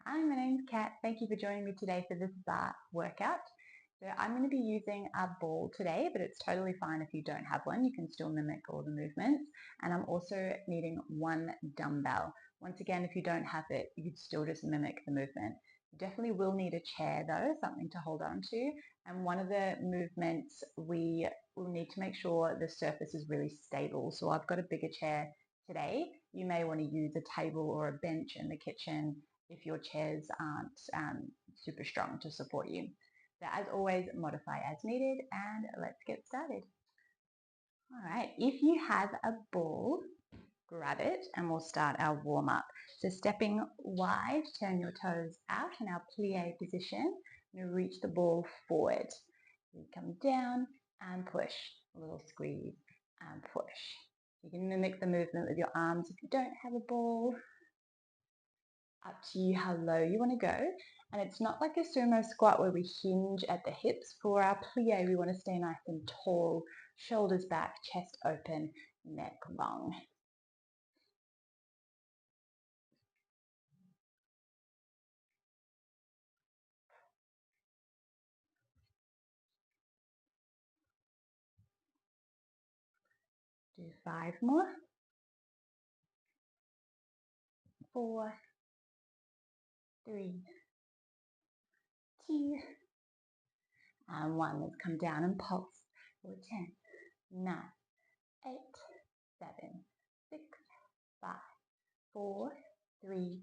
Hi, my name's Kat. Thank you for joining me today for this bar workout. So I'm going to be using a ball today, but it's totally fine if you don't have one. You can still mimic all the movements. And I'm also needing one dumbbell. Once again, if you don't have it, you could still just mimic the movement. You definitely will need a chair though, something to hold on to. And one of the movements we will need to make sure the surface is really stable. So I've got a bigger chair today. You may want to use a table or a bench in the kitchen if your chairs aren't super strong to support you. So as always, modify as needed, and let's get started. All right, if you have a ball, grab it and we'll start our warm up. So stepping wide, turn your toes out in our plie position. And reach the ball forward. You come down and push, a little squeeze and push. You can mimic the movement with your arms if you don't have a ball. Up to you how low you want to go. And it's not like a sumo squat where we hinge at the hips. For our plie, we want to stay nice and tall, shoulders back, chest open, neck long. Do 5 more. 4, 3, 2, and 1. Let's come down and pulse. 10, 9, 8, 7, 6, 5, 4, 3,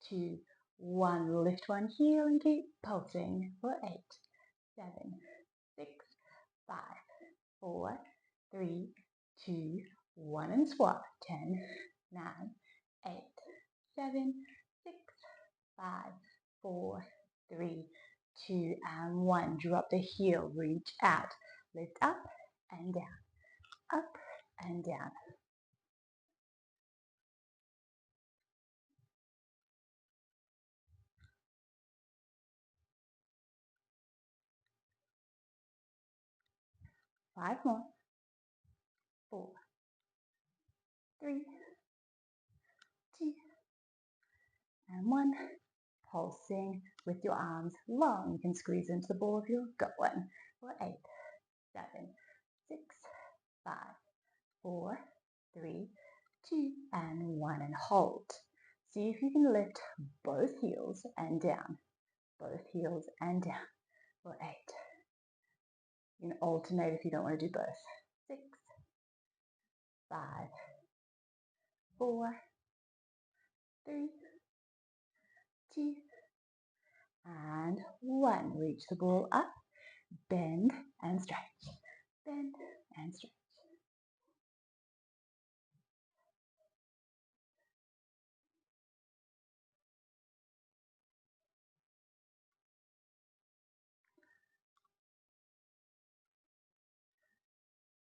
2, 1. Lift one heel and keep pulsing for 8, 7, 6, 5, 4, 3, 2, 1. And swap. 10, 9, 8, 7, 6, 5, 4, 3, 2, and 1. Drop the heel, reach out, lift up and down, up and down. Five more. 4, 3, 2, and 1. Pulsing with your arms long. You can squeeze into the ball if you're going. For 8, 7, 6, 5, 4, 3, 2, and 1. And hold. See if you can lift both heels and down. Both heels and down. For 8. You can alternate if you don't want to do both. 6, 5, 4, 3, 2, and 1. Reach the ball up, bend and stretch. Bend and stretch.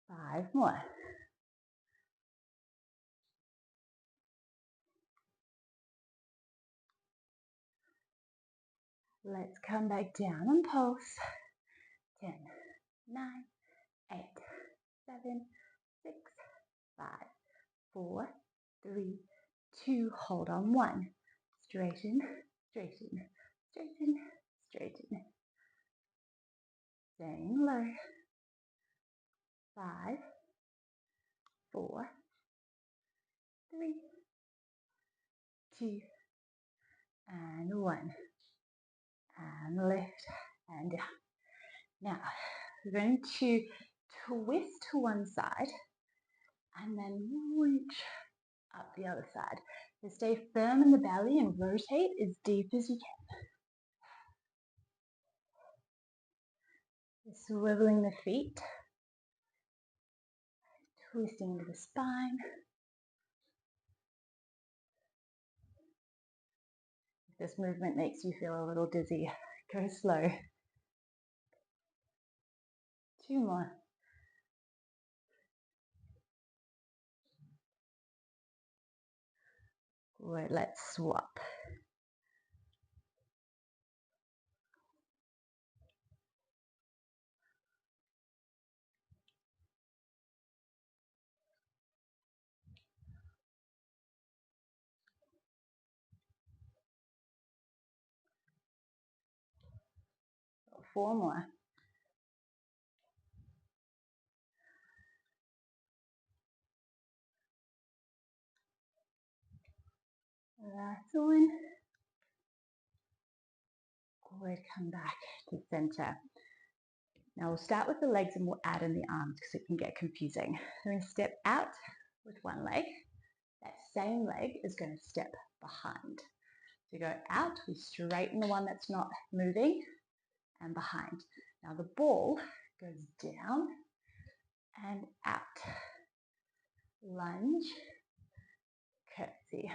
5 more. Let's come back down and pulse. 10, 9, 8, 7, 6, 5, 4, 3, 2. Hold on. 1. Straighten, straighten, straighten, straighten. Staying low. 5, 4, 3, 2, and 1. And lift and down. Now, we're going to twist to one side and then reach up the other side. So stay firm in the belly and rotate as deep as you can. Swiveling the feet, twisting to the spine. If this movement makes you feel a little dizzy, go slow. 2 more. Good, let's swap. 4 more. Last one. Good, come back to center. Now we'll start with the legs and we'll add in the arms because it can get confusing. So we're going to step out with one leg. That same leg is going to step behind. So you go out, we straighten the one that's not moving, and behind. Now the ball goes down and out. Lunge, curtsy.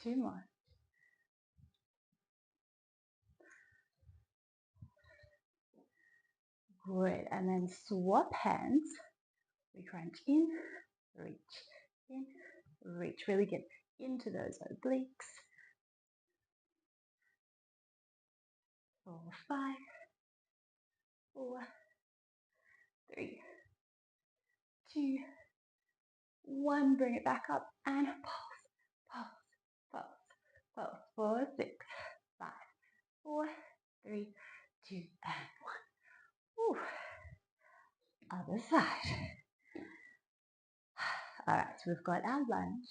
Two more. Good, and then swap hands. We crunch in, reach, really get into those obliques. 4, 5, 4, 3, 2, 1. Bring it back up and pulse. 4, 6, 5, 4, 3, 2, and 1. Woo. Other side. All right, so we've got our lunge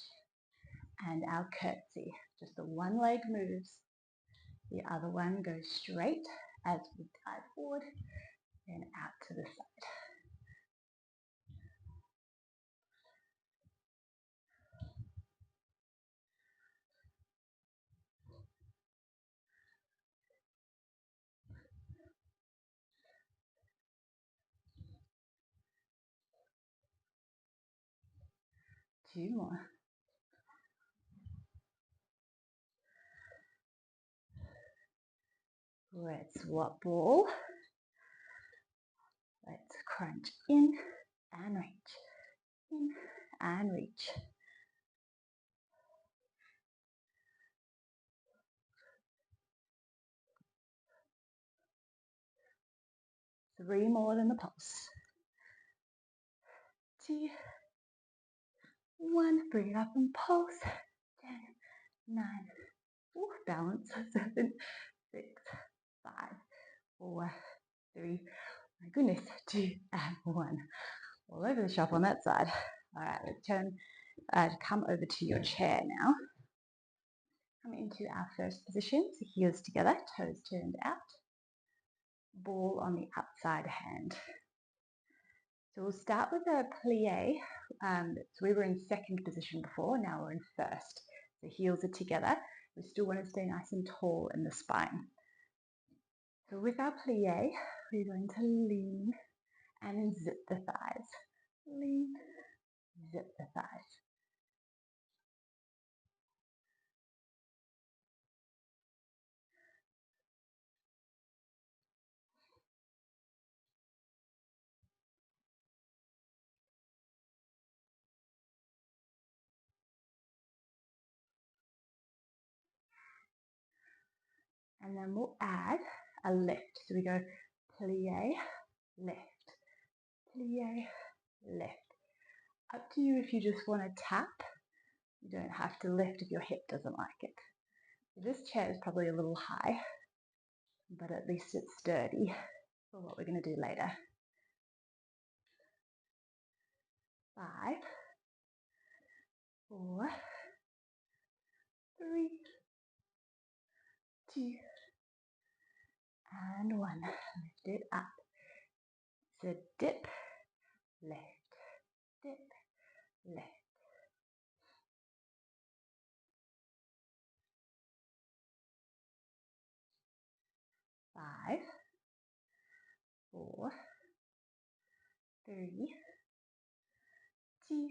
and our curtsy. Just the one leg moves. The other one goes straight as we dive forward and out to the side. Two more. Let's swap ball. Let's crunch in and reach. In and reach. Three more than the pulse. 2, 1. Bring it up and pulse. 10, 9. Ooh, balance. 7, 6, 5, 4, 3. My goodness. 2 and 1. All over the shop on that side. All right, let's come over to your chair now. Come into our first position. So heels together, toes turned out. Ball on the outside hand. So we'll start with a plie. So we were in second position before, now we're in first. The heels are together. We still want to stay nice and tall in the spine. So with our plie, we're going to lean and zip the thighs. Lean, zip the thighs. And then we'll add a lift. So we go plie, lift, plie, lift. Up to you if you just want to tap. You don't have to lift if your hip doesn't like it. This chair is probably a little high, but at least it's sturdy for what we're going to do later. 5, 4, 3, 2, and 1. Lift it up. So dip, lift, dip, lift. 5, 4, 3, 2,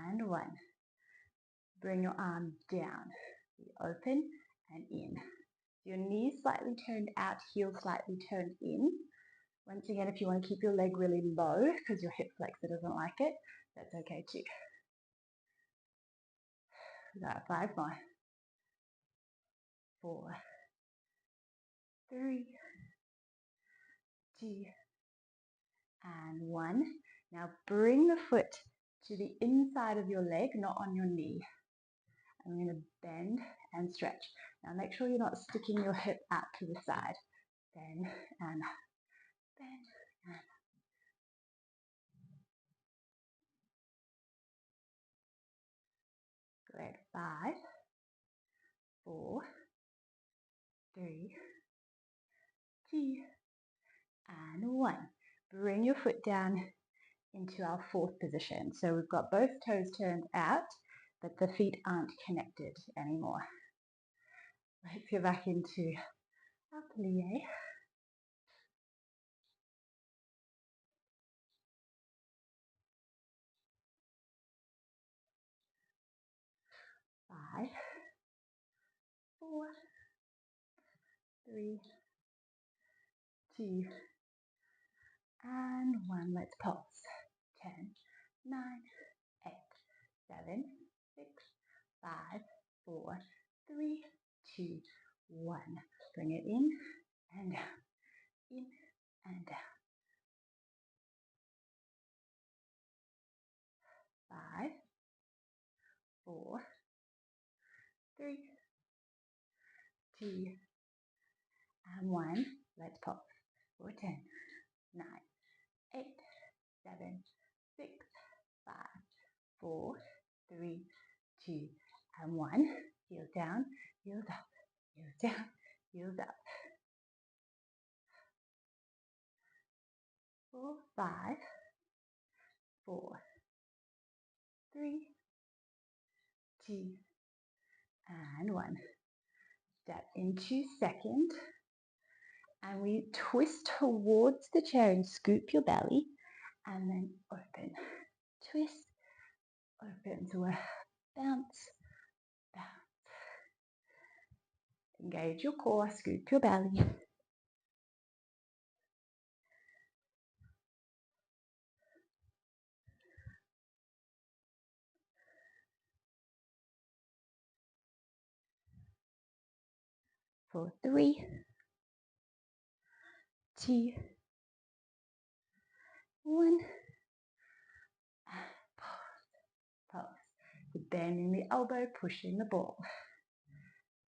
and 1. Bring your arm down. Open and in. Your knees slightly turned out, heels slightly turned in. Once again, if you want to keep your leg really low because your hip flexor doesn't like it, that's okay too. We got 5 more. 4, 3, 2, and 1. Now bring the foot to the inside of your leg, not on your knee. I'm going to bend and stretch. Now make sure you're not sticking your hip out to the side. Bend and bend and great. 5, 4, 3, 2, and 1. Bring your foot down into our fourth position. So we've got both toes turned out, but the feet aren't connected anymore. Let's go back into our plie. 5, 4, 3, 2, and 1. Let's pulse. 10, 9, 8, 7, 6, 5, 4, 3, 2, 1. Bring it in and down, in and down. 5, 4, 3, 2, and 1. Let's pulse. 4, 10, 9, 8, 7, 6, 5, 4, 3, 2, and 1. Heels down, heels up, heels down, heels up. 4, 5, 4, 3, 2, and 1. Step into second, and we twist towards the chair and scoop your belly, and then open. Twist, open. So we're bounce, bounce. Engage your core, scoop your belly. For 3, 2, 1. Pulse. So bending the elbow, pushing the ball.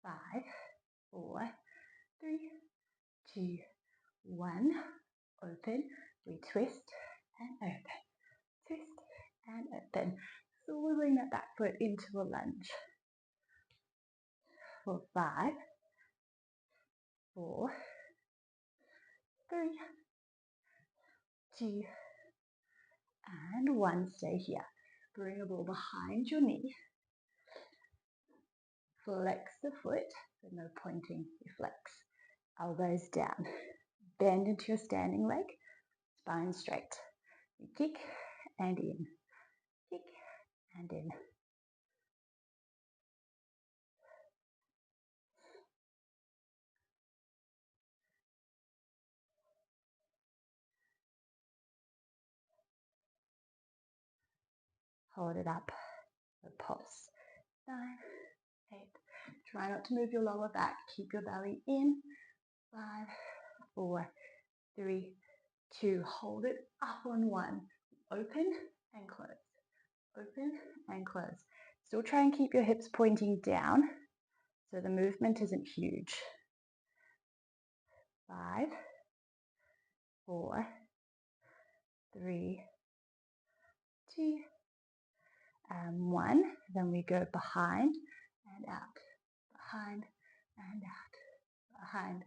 5, 4, 3, 2, 1. Open. We twist and open. Twist and open. So we'll bring that back foot into a lunge. For 5, 4, 3, 2, and 1. Stay here. Bring the ball behind your knee. Flex the foot, so no pointing, you flex. Elbows down. Bend into your standing leg, spine straight. You kick and in, kick and in. Hold it up, the pulse. 9, 8. Try not to move your lower back. Keep your belly in. 5, 4, 3, 2. Hold it up on 1. Open and close. Open and close. Still try and keep your hips pointing down so the movement isn't huge. 5, 4, 3, 2, and 1. Then we go behind and out, behind and out, behind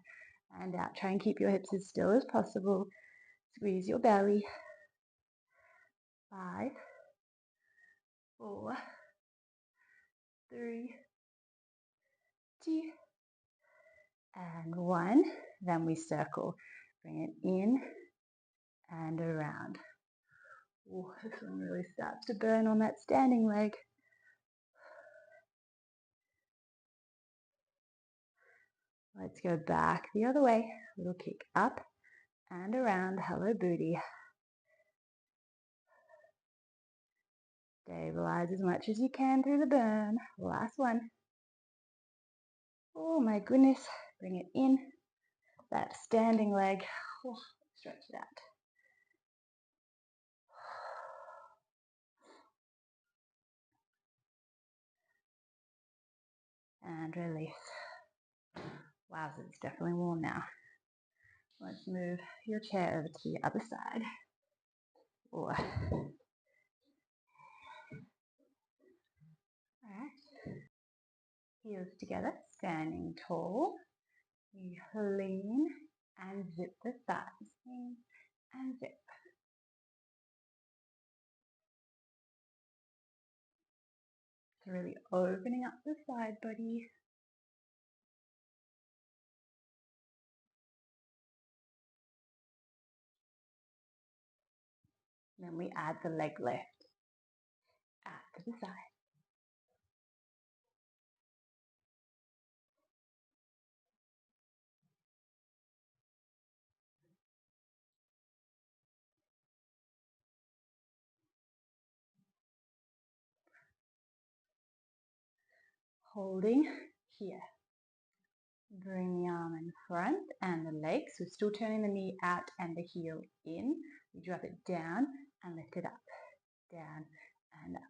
and out. Try and keep your hips as still as possible. Squeeze your belly. 5, 4, 3, 2, and 1. Then we circle. Bring it in and around. Oh, this one really starts to burn on that standing leg. Let's go back the other way. Little kick up and around. Hello, booty. Stabilize as much as you can through the burn. Last one. Oh my goodness. Bring it in that standing leg. Stretch it out. And release. Wow, it's definitely warm now. Let's move your chair over to the other side. Alright. Heels together, standing tall. You lean and zip the thighs. Lean and zip. So really opening up the side body. Then we add the leg lift out to the side. Holding here. Bring the arm in front and the legs. We're still turning the knee out and the heel in. You drop it down and lift it up. Down and up.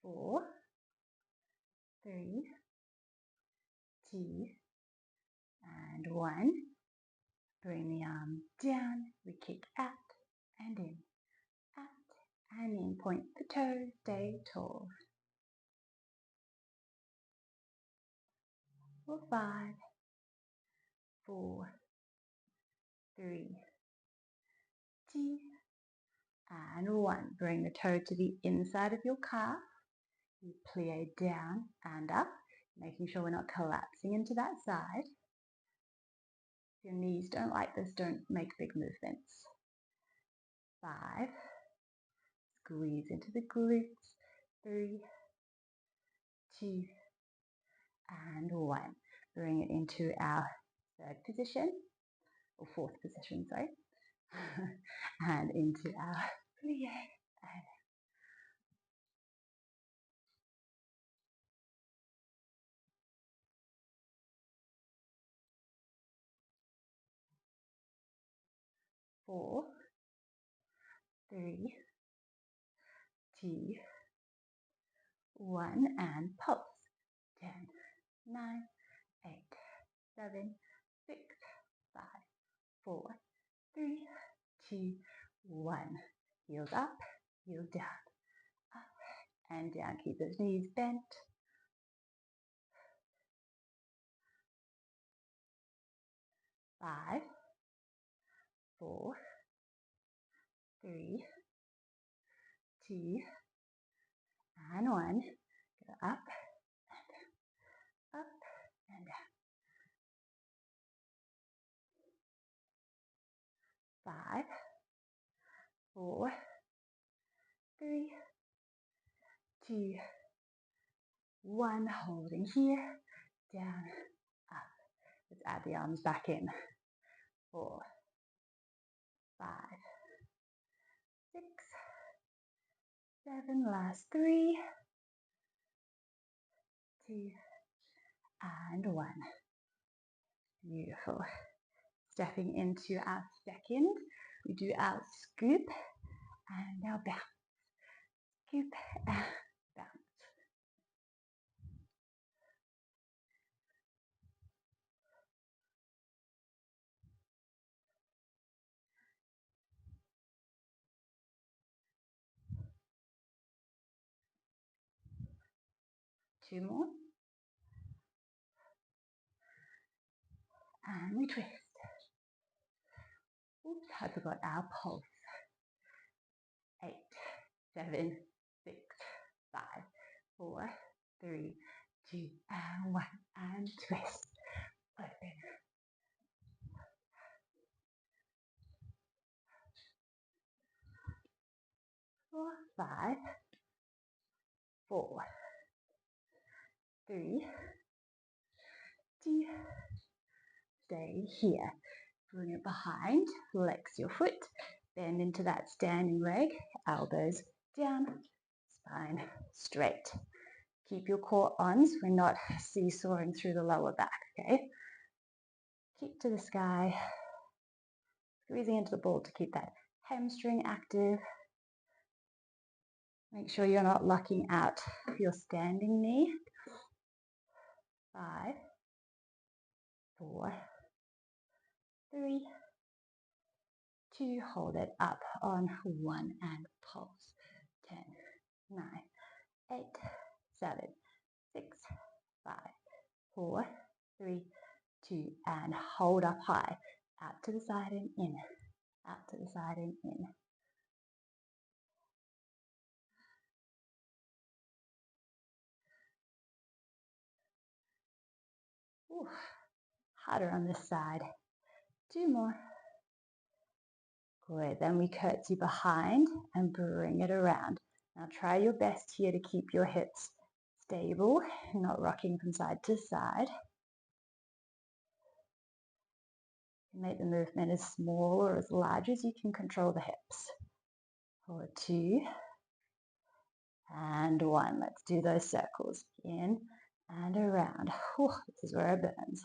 4, 3, 2, and 1. Bring the arm down. We kick out and in. Out and in. Point the toes. Stay tall. For 5, 4, 3, 2, and 1. Bring the toe to the inside of your calf. You plie down and up, making sure we're not collapsing into that side. If your knees don't like this, don't make big movements. 5, squeeze into the glutes. 3, 2, and 1. Bring it into our third position, or fourth position, sorry. And into our plie. And 4, 3, 2, 1, and pulse. 10, 9, 8, 7, 6, 5, 4, 3, 2, 1. Heels up, heels down, up and down. Keep those knees bent. 5, 4, 3, 2, and 1. Go up, and down. 5, 4, 3, 2, 1. Holding here, down, up. Let's add the arms back in. 4, 5, 6, 7. Last 3, 2, and 1. Beautiful. Stepping into our second, we do our scoop and our bounce. Scoop and bounce. 2 more. And we twist. Oops, I forgot our pulse. 8, 7, 6, 5, 4, 3, 2, and 1. And twist. Open. 4, 5, 4, 3, 2, stay here. Bring it behind, flex your foot, bend into that standing leg, elbows down, spine straight. Keep your core on so we're not seesawing through the lower back, okay? Keep to the sky, squeezing into the ball to keep that hamstring active. Make sure you're not locking out your standing knee. 5, 4, 3, 2, hold it up on 1 and pulse. 10, 9, 8, 7, 6, 5, 4, 3, 2, and hold up high. Out to the side and in. Out to the side and in. Ooh, harder on this side. 2 more. Good, then we curtsy behind and bring it around. Now try your best here to keep your hips stable, not rocking from side to side. Make the movement as small or as large as you can control the hips. For 2 and 1. Let's do those circles. In and around. Whew, this is where it burns.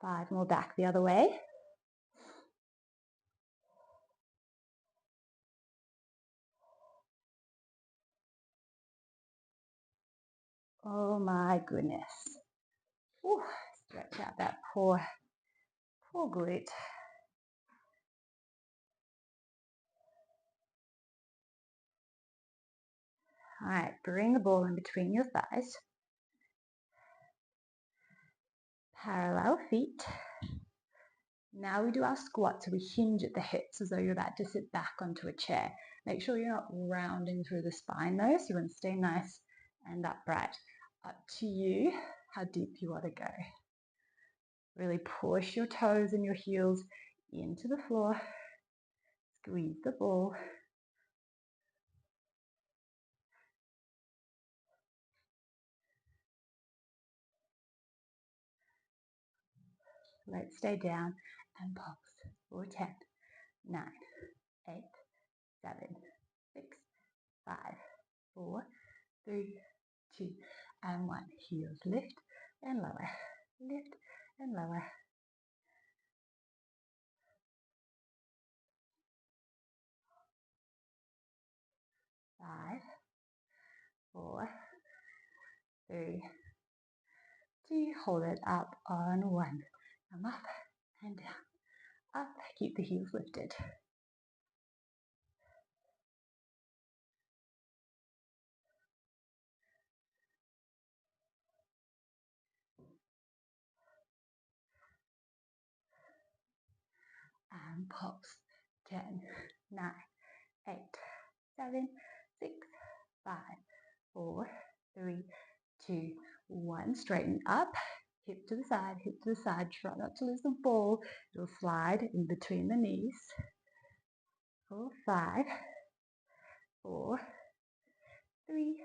5 more back the other way. Oh my goodness. Ooh, stretch out that poor glute. All right, bring the ball in between your thighs. Parallel feet. Now we do our squat, so we hinge at the hips as though you're about to sit back onto a chair. Make sure you're not rounding through the spine though, so you want to stay nice and upright. Up to you how deep you want to go. Really push your toes and your heels into the floor. Squeeze the ball. Let's stay down and pulse. For 10, 9, 8, 7, 6, 5, 4, 3, 2, and 1. Heels lift and lower. Lift and lower. 5, 4, 3, 2, hold it up on 1. Come up and down. Up, keep the heels lifted. And pulse. 10, 9, 8, 7, 6, 5, 4, 3, 2, 1. Straighten up. Hip to the side, hip to the side. Try not to lose the ball. It'll slide in between the knees. 4, 5, 4, 3,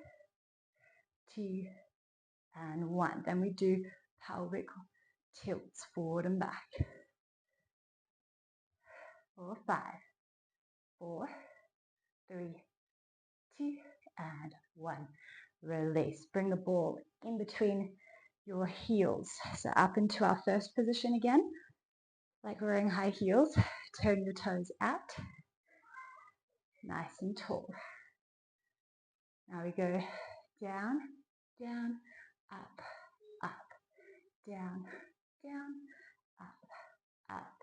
2, and 1. Then we do pelvic tilts forward and back. 4, 5, 4, 3, 2, and 1. Release. Bring the ball in between your heels. So up into our first position again. Like we're wearing high heels. Turn your toes out. Nice and tall. Now we go down, down, up, up, down, down, up, up.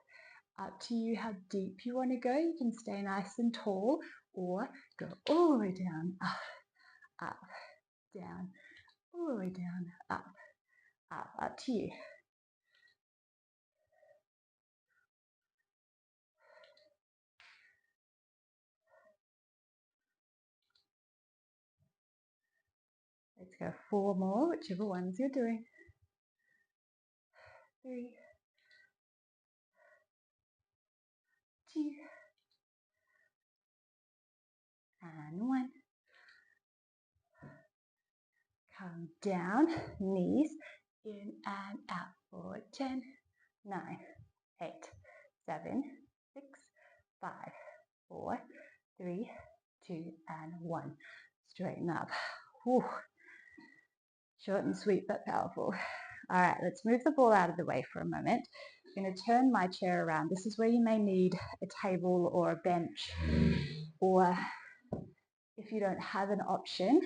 Up to you how deep you want to go. You can stay nice and tall or go all the way down, up, down, all the way down, up to you. Let's go 4 more, whichever ones you're doing. 3, 2, and 1. Come down, knees in and out for 10, 9, 8, 7, 6, 5, 4, 3, 2, and 1. Straighten up. Whew. Short and sweet, but powerful. All right, let's move the ball out of the way for a moment. I'm going to turn my chair around. This is where you may need a table or a bench, or if you don't have an option,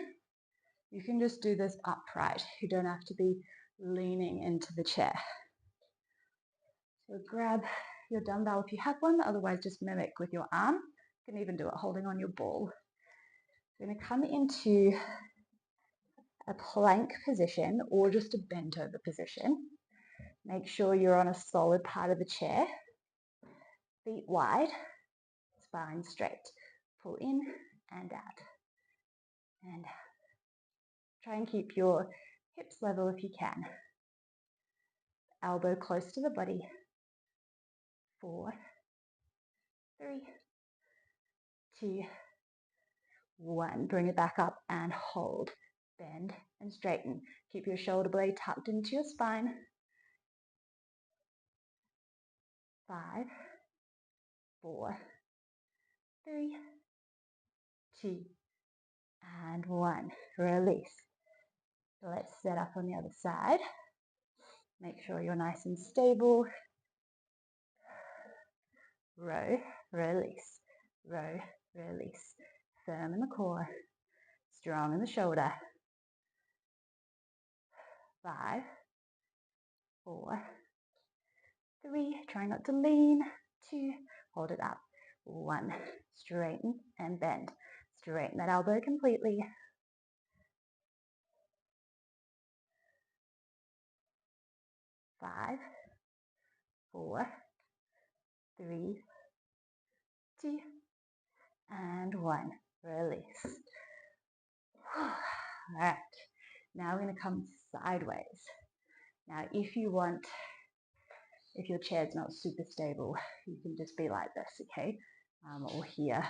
you can just do this upright. You don't have to be leaning into the chair. So grab your dumbbell if you have one, otherwise just mimic with your arm. You can even do it holding on your ball. You're going to come into a plank position or just a bent over position. Make sure you're on a solid part of the chair. Feet wide, spine straight. Pull in and out. And out. Try and keep your hips level if you can. Elbow close to the body. 4, 3, 2, 1. Bring it back up and hold. Bend and straighten. Keep your shoulder blade tucked into your spine. 5, 4, 3, 2, and 1. Release. Let's set up on the other side. Make sure you're nice and stable. Row, release. Row, release. Firm in the core. Strong in the shoulder. 5, 4, 3. Try not to lean. 2. Hold it up. 1. Straighten and bend. Straighten that elbow completely. 5, 4, 3, 2, and 1. Release. All right. Now we're going to come sideways. Now, if your chair's not super stable, you can just be like this, okay? Or here.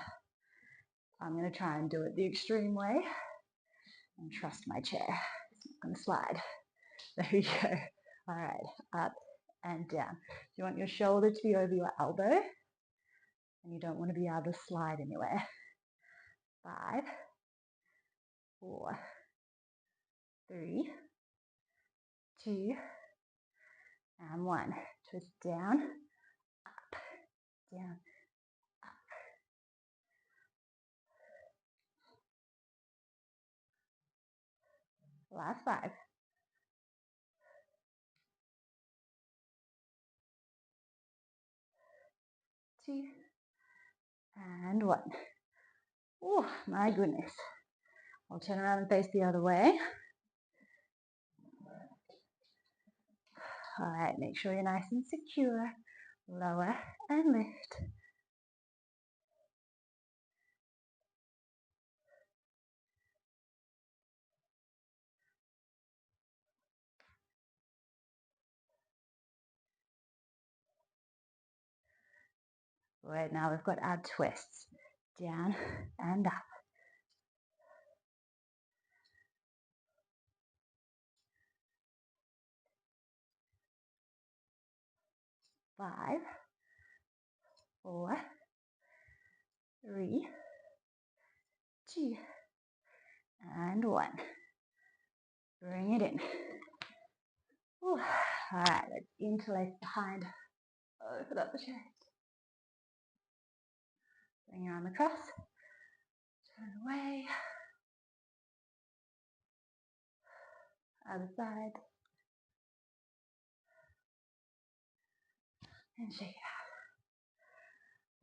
I'm going to try and do it the extreme way. And trust my chair. It's not going to slide. There we go. All right. Up and down. You want your shoulder to be over your elbow. And you don't want to be able to slide anywhere. 5, 4, 3, 2, and 1. Twist down, up, down, up. Last 5. 2, and 1. Oh, my goodness. I'll turn around and face the other way. All right, make sure you're nice and secure. Lower and lift. Right, now we've got our twists. Down and up. 5, 4, 3, 2, and 1. Bring it in. All right, let's interlace behind. Open up the chest. Bring your arm across. Turn away. Other side. And shake it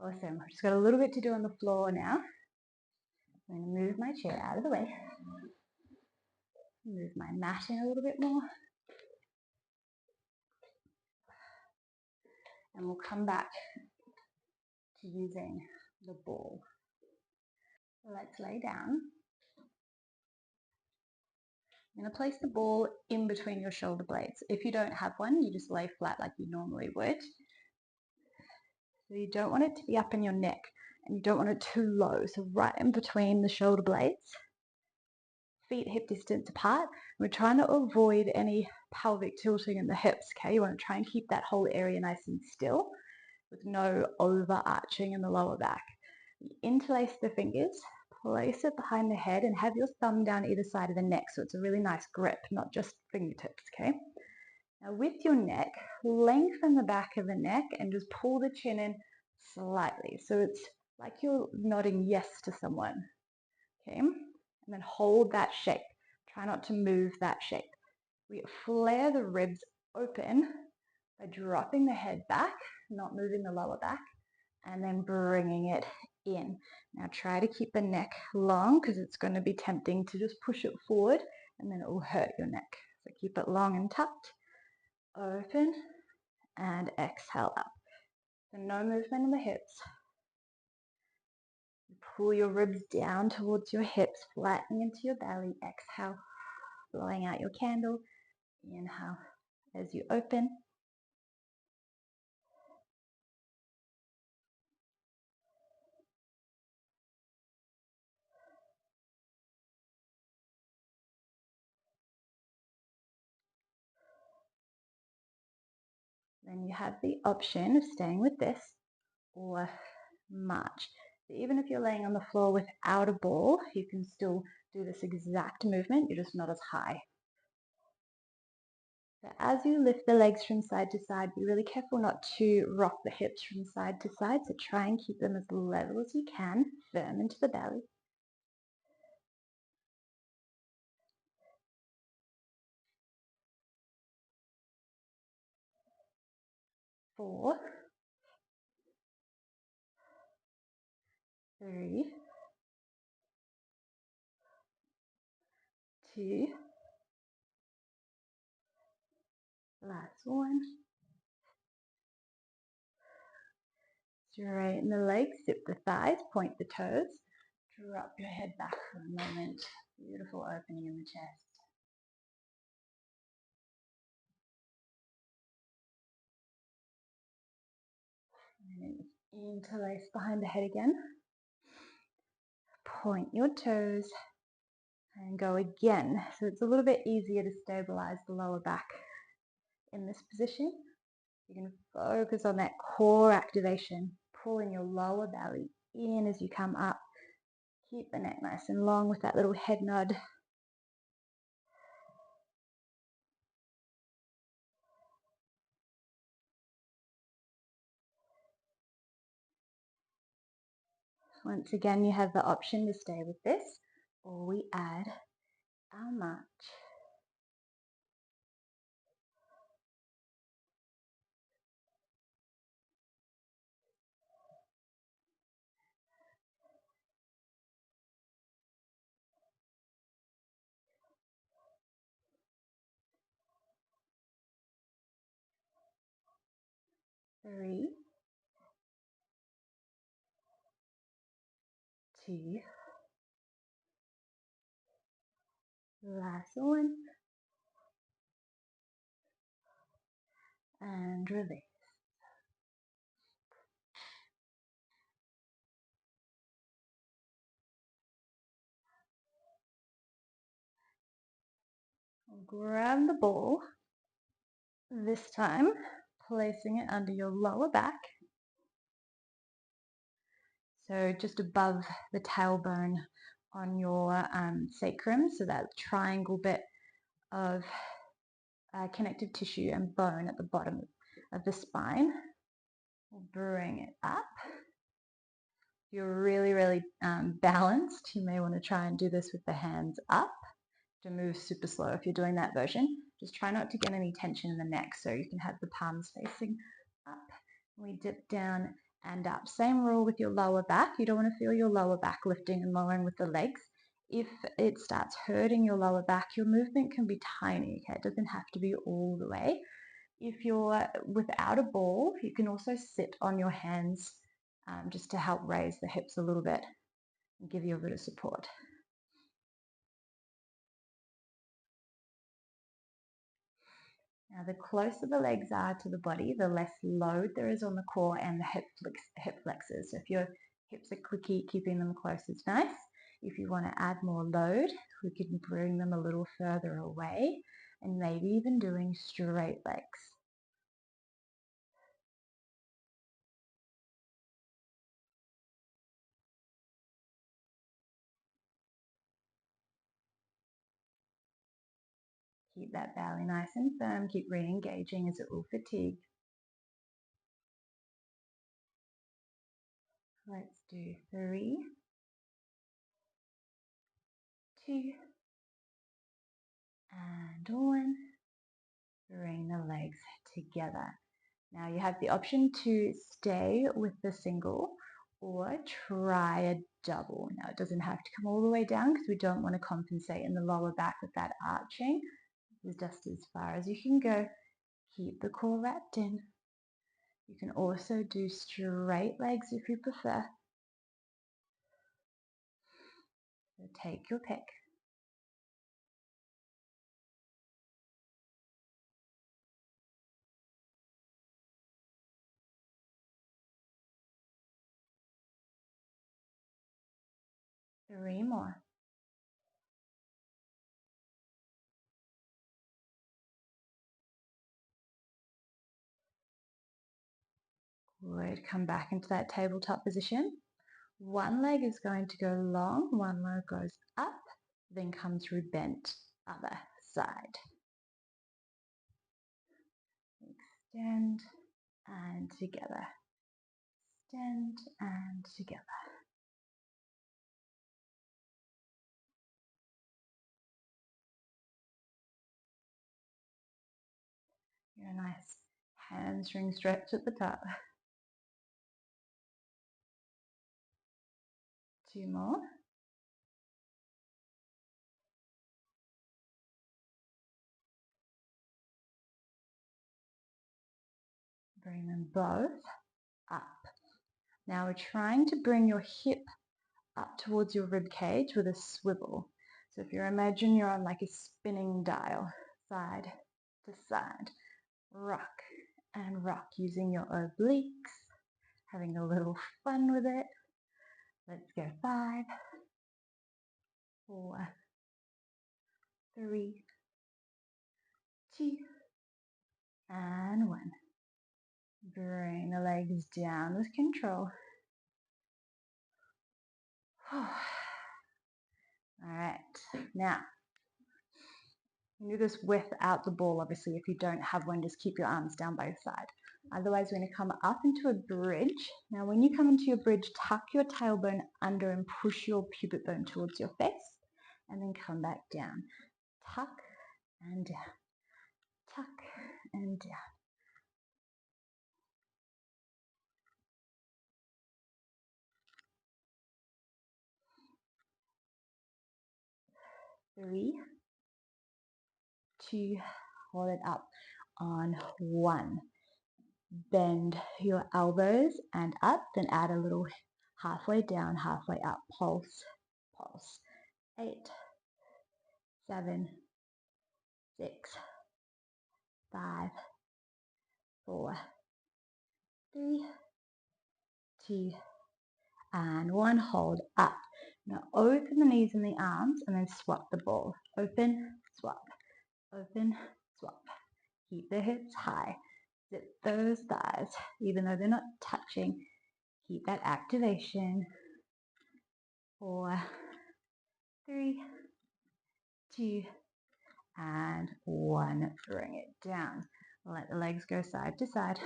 out. Awesome. I've just got a little bit to do on the floor now. I'm going to move my chair out of the way. Move my mat in a little bit more. And we'll come back to using the ball. Let's lay down. I'm going to place the ball in between your shoulder blades. If you don't have one, you just lay flat like you normally would. So you don't want it to be up in your neck and you don't want it too low. So right in between the shoulder blades, feet hip distance apart. We're trying to avoid any pelvic tilting in the hips, okay? You want to try and keep that whole area nice and still with no overarching in the lower back. Interlace the fingers, place it behind the head, and have your thumb down either side of the neck so it's a really nice grip, not just fingertips, okay? Now with your neck, lengthen the back of the neck and just pull the chin in slightly. So it's like you're nodding yes to someone, okay? And then hold that shape. Try not to move that shape. We flare the ribs open by dropping the head back, not moving the lower back, and then bringing it in. Now try to keep the neck long because it's going to be tempting to just push it forward and then it will hurt your neck. So keep it long and tucked. Open and exhale up. So no movement in the hips. Pull your ribs down towards your hips, flattening into your belly. Exhale, blowing out your candle. Inhale as you open. Then you have the option of staying with this or march. So even if you're laying on the floor without a ball, you can still do this exact movement, you're just not as high. So as you lift the legs from side to side, be really careful not to rock the hips from side to side. So try and keep them as level as you can, firm into the belly. 4, 3, 2, last one. Straighten the legs, dip the thighs, point the toes. Drop your head back for a moment. Beautiful opening in the chest. And interlace behind the head again. Point your toes and go again. So it's a little bit easier to stabilize the lower back in this position. You can focus on that core activation, pulling your lower belly in as you come up. Keep the neck nice and long with that little head nod. Once again, you have the option to stay with this, or we add our march. Three, 2, last one, and release. Grab the ball, this time placing it under your lower back, so just above the tailbone on your sacrum, so that triangle bit of connective tissue and bone at the bottom of the spine. We'll bring it up. If you're really balanced, you may want to try and do this with the hands up to move super slow. If you're doing that version, just try not to get any tension in the neck, so you can have the palms facing up. We dip down and up. Same rule with your lower back. You don't want to feel your lower back lifting and lowering with the legs. If it starts hurting your lower back, your movement can be tiny, okay? It doesn't have to be all the way. If you're without a ball, you can also sit on your hands just to help raise the hips a little bit and give you a bit of support. Now, the closer the legs are to the body, the less load there is on the core and the hip flexors. So if your hips are clicky, keeping them close is nice. If you want to add more load, we can bring them a little further away and maybe even doing straight legs. Keep that belly nice and firm. Keep re-engaging as it will fatigue. Let's do 3, 2, and 1. Bring the legs together. Now you have the option to stay with the single or try a double. Now it doesn't have to come all the way down because we don't want to compensate in the lower back with that arching. This is just as far as you can go. Keep the core wrapped in. You can also do straight legs if you prefer. So take your pick. Three more. Good. Come back into that tabletop position. One leg is going to go long, one leg goes up, then come through bent other side. Extend and together. Extend and together. You're a nice hamstring stretch at the top. 2 more. Bring them both up. Now we're trying to bring your hip up towards your rib cage with a swivel. So if you imagine you're on like a spinning dial, side to side, rock and rock using your obliques, having a little fun with it. Let's go 5, 4, 3, 2, and 1. Bring the legs down with control. All right, now you do this without the ball. Obviously, if you don't have one, just keep your arms down both sides. Otherwise, we're going to come up into a bridge. Now, when you come into your bridge, tuck your tailbone under and push your pubic bone towards your face, and then come back down. Tuck and down. Tuck and down. 3, 2, hold it up on 1. Bend your elbows and up, then add a little halfway down, halfway up. Pulse, pulse. 8, 7, 6, 5, 4, 3, 2, and 1. Hold up. Now open the knees and the arms and then swap the ball. Open, swap. Open, swap. Keep the hips high. Zip those thighs, even though they're not touching. Keep that activation. 4, 3, 2, and 1. Bring it down. Let the legs go side to side.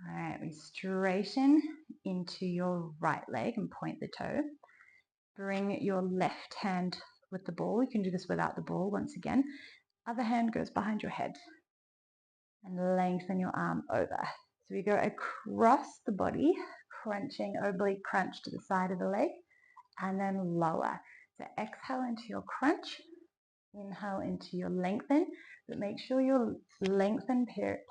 All right, we straighten into your right leg and point the toe. Bring your left hand with the ball. You can do this without the ball once again. Other hand goes behind your head and lengthen your arm over. So we go across the body, crunching, oblique crunch to the side of the leg, and then lower. So exhale into your crunch, inhale into your lengthen, but make sure your lengthen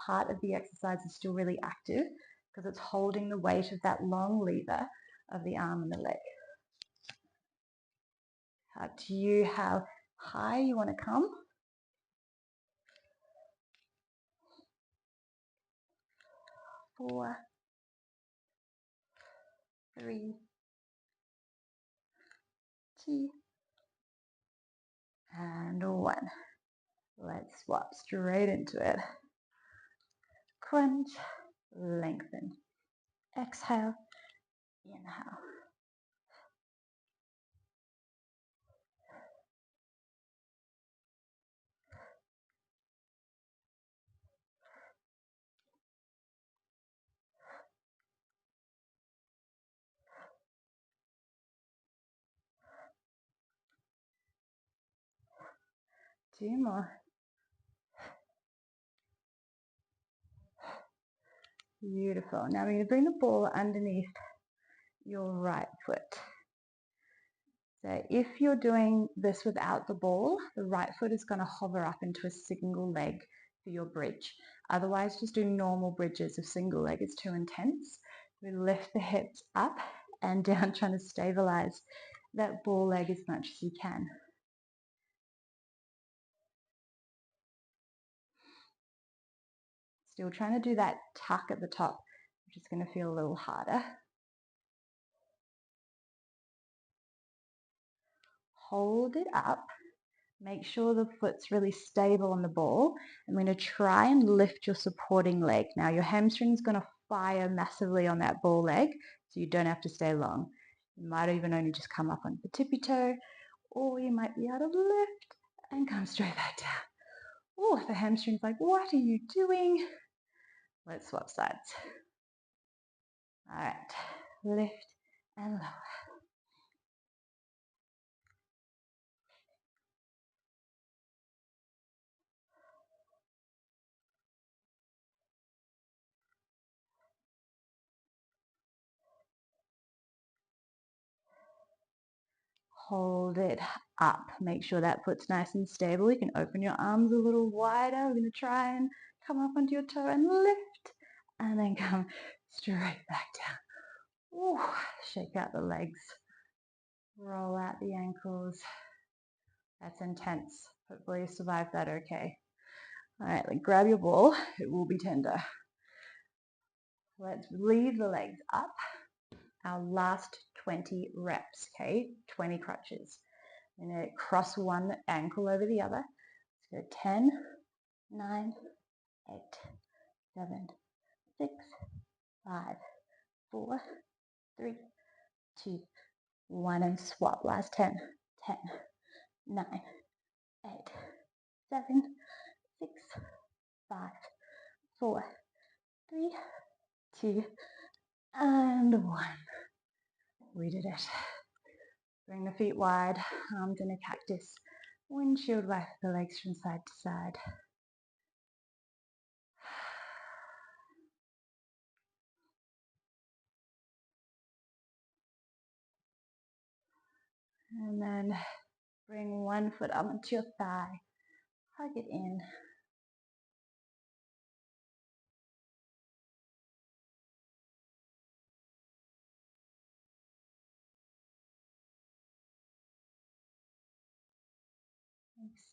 part of the exercise is still really active because it's holding the weight of that long lever of the arm and the leg. Up to you how high you want to come. 4, 3, 2, and 1. Let's swap straight into it. Crunch, lengthen. Exhale, inhale. Two more. Beautiful. Now we're going to bring the ball underneath your right foot. So if you're doing this without the ball, the right foot is going to hover up into a single leg for your bridge. Otherwise, just do normal bridges of single leg. It's too intense. We lift the hips up and down, trying to stabilize that ball leg as much as you can. Still trying to do that tuck at the top, which is going to feel a little harder. Hold it up. Make sure the foot's really stable on the ball. I'm going to try and lift your supporting leg. Now your hamstring's going to fire massively on that ball leg, so you don't have to stay long. You might even only just come up on the tippy toe, or you might be able to lift and come straight back down. Oh, the hamstring's like, what are you doing? Let's swap sides. All right, lift and lower. Hold it up. Make sure that foot's nice and stable. You can open your arms a little wider. We're going to try and come up onto your toe and lift, and then come straight back down. Ooh, shake out the legs. Roll out the ankles. That's intense. Hopefully you survived that okay. All right, then grab your ball. It will be tender. Let's leave the legs up. Our last 20 reps, okay? 20 crunches. I'm going to cross one ankle over the other. Let's go 10, 9, 8, 7, 6, 5, 4, 3, 2, 1, and swap. Last 10, 10, 9, 8, 7, 6, 5, 4, 3, 2, and 1. We did it. Bring the feet wide, arms in a cactus. Windshield wiper the legs from side to side. And then bring one foot up onto your thigh. Hug it in.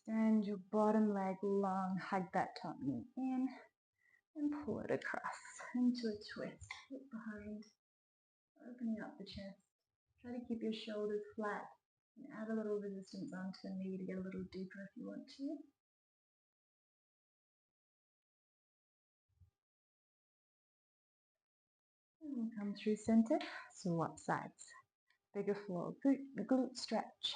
Extend your bottom leg long. Hug that top knee in. And pull it across into a twist. Hip behind. Opening up the chest. Try to keep your shoulders flat. And add a little resistance onto the knee to get a little deeper if you want to. And we'll come through center. Swap sides. Bigger floor. Glute stretch.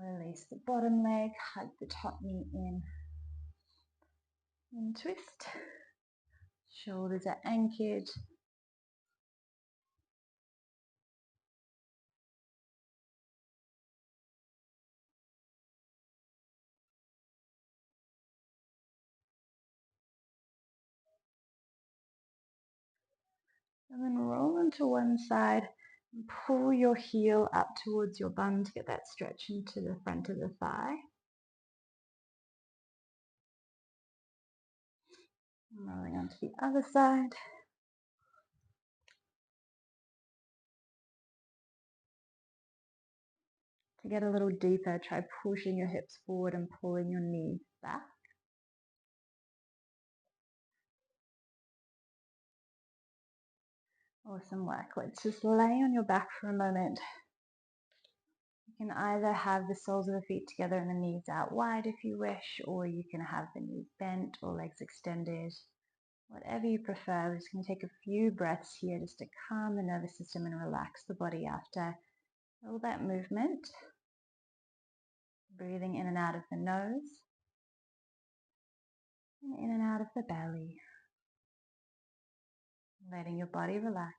Release the bottom leg, hug the top knee in, and twist. Shoulders are anchored. And then roll onto one side and pull your heel up towards your bum to get that stretch into the front of the thigh. Rolling onto the other side. To get a little deeper, try pushing your hips forward and pulling your knees back. Awesome work. Let's just lay on your back for a moment. You can either have the soles of the feet together and the knees out wide if you wish, or you can have the knees bent or legs extended. Whatever you prefer. We're just going to take a few breaths here just to calm the nervous system and relax the body after all that movement. Breathing in and out of the nose, and in and out of the belly. Letting your body relax.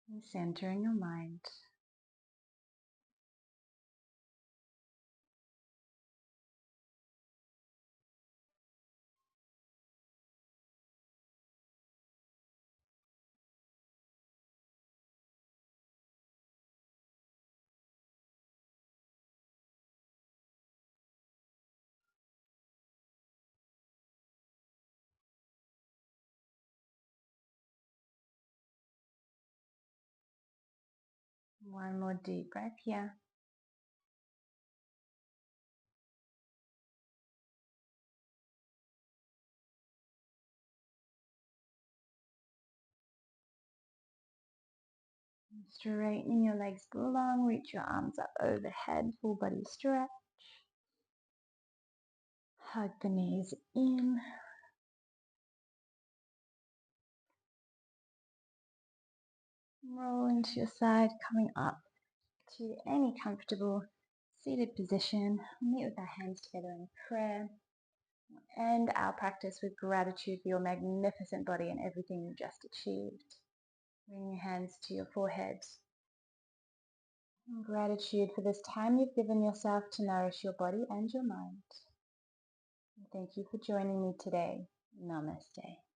And centering your mind. One more deep breath here. Straightening your legs long, reach your arms up overhead, full body stretch. Hug the knees in. Roll into your side, coming up to any comfortable seated position. Meet with our hands together in prayer. End our practice with gratitude for your magnificent body and everything you just achieved. Bring your hands to your forehead. And gratitude for this time you've given yourself to nourish your body and your mind. And thank you for joining me today. Namaste.